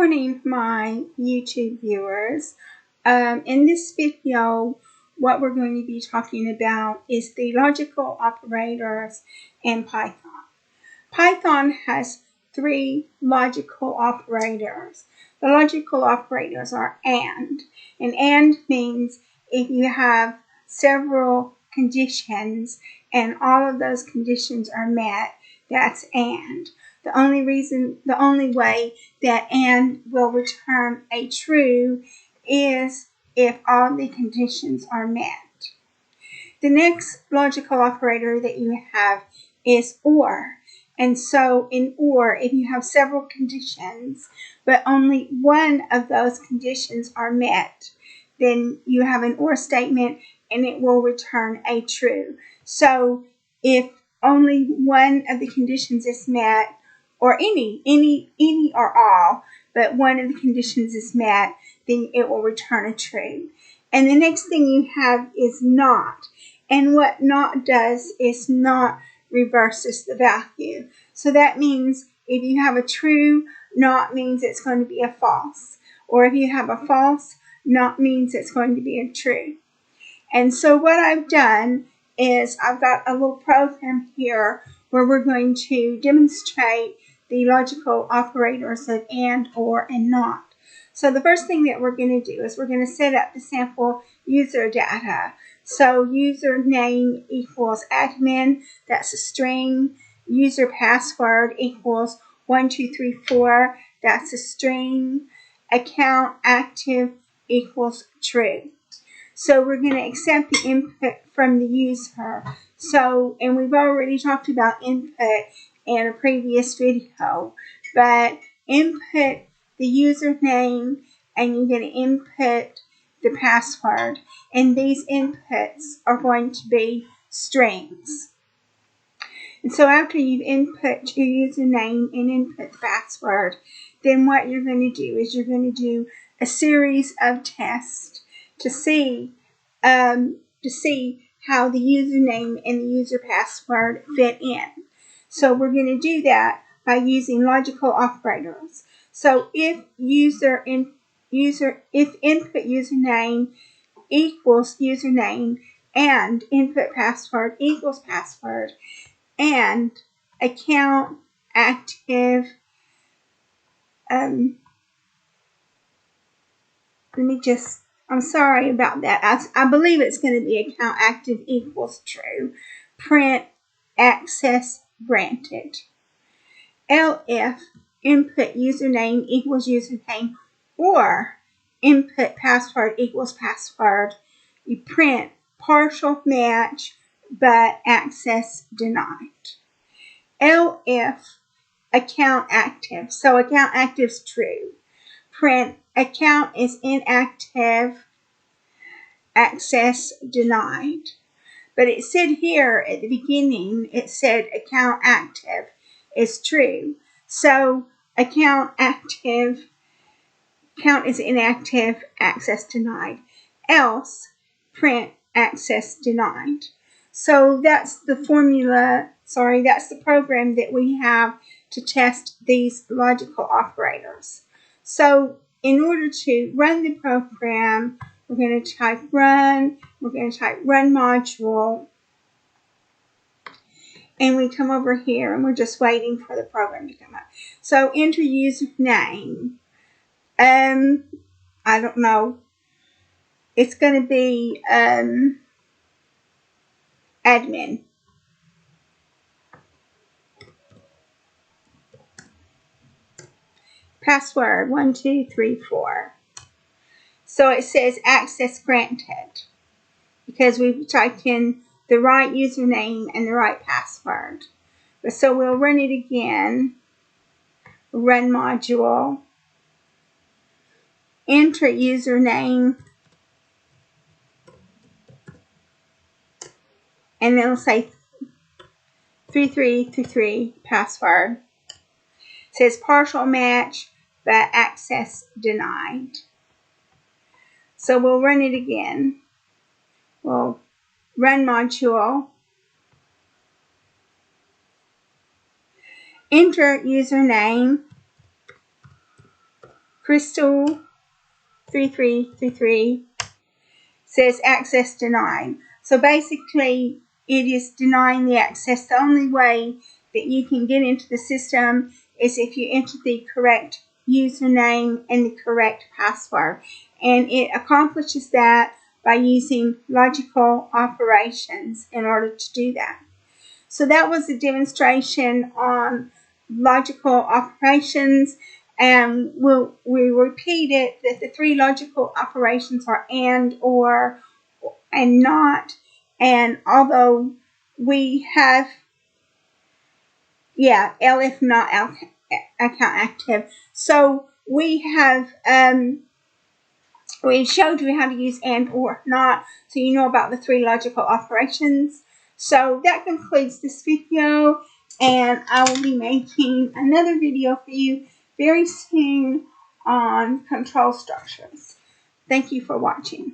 morning, my YouTube viewers. In this video, what we're going to be talking about is the logical operators in Python. Python has three logical operators. The logical operators are AND means if you have several conditions and all of those conditions are met, that's AND. The only way that AND will return a true is if all the conditions are met. The next logical operator that you have is OR. And so in OR, if you have several conditions, but only one of those conditions are met, then you have an OR statement and it will return a true. So if only one of the conditions is met, or any or all, but one of the conditions is met, then it will return a true. And the next thing you have is NOT. And what NOT does is NOT reverses the value. So that means if you have a true, NOT means it's going to be a false. Or if you have a false, NOT means it's going to be a true. And so what I've done is I've got a little program here where we're going to demonstrate the logical operators of AND, OR, and NOT. So the first thing that we're going to do is we're going to set up the sample user data. So username equals admin, that's a string. User password equals 1234, that's a string. Account active equals true. So we're going to accept the input from the user. So, and we've already talked about input in a previous video, but input the username and you're going to input the password, and these inputs are going to be strings. And so after you've input your username and input the password, then what you're going to do is you're going to do a series of tests to see how the username and the user password fit in. So we're going to do that by using logical operators. So if input username equals username and input password equals password and account active, I'm sorry about that. I believe it's going to be account active equals true. Print access granted. Elif input username equals username or input password equals password. You print partial match but access denied. Elif account active. So account active is true. Print account is inactive, access denied. But it said here at the beginning, it said account active is true. So account is inactive, access denied. Else, print access denied. So that's the that's the program that we have to test these logical operators. So in order to run the program, we're going to type run, we're going to type run module, and we come over here and we're just waiting for the program to come up. So enter username. I don't know. It's going to be admin. Password 1234. So it says access granted because we've typed in the right username and the right password. So we'll run it again. Run module. Enter username. And then it'll say 3333 password. It says partial match but access denied. So we'll run it again. We'll run module. Enter username. Crystal 3333 says access denied. So basically, it is denying the access. The only way that you can get into the system is if you enter the correct username and the correct password. And it accomplishes that by using logical operations in order to do that. So that was a demonstration on logical operations, and we repeat it that the three logical operations are and, or, and not. And although we have, elif not account active. So we have we showed you how to use and, or, not, so you know about the three logical operations. So that concludes this video, and I will be making another video for you very soon on control structures. Thank you for watching.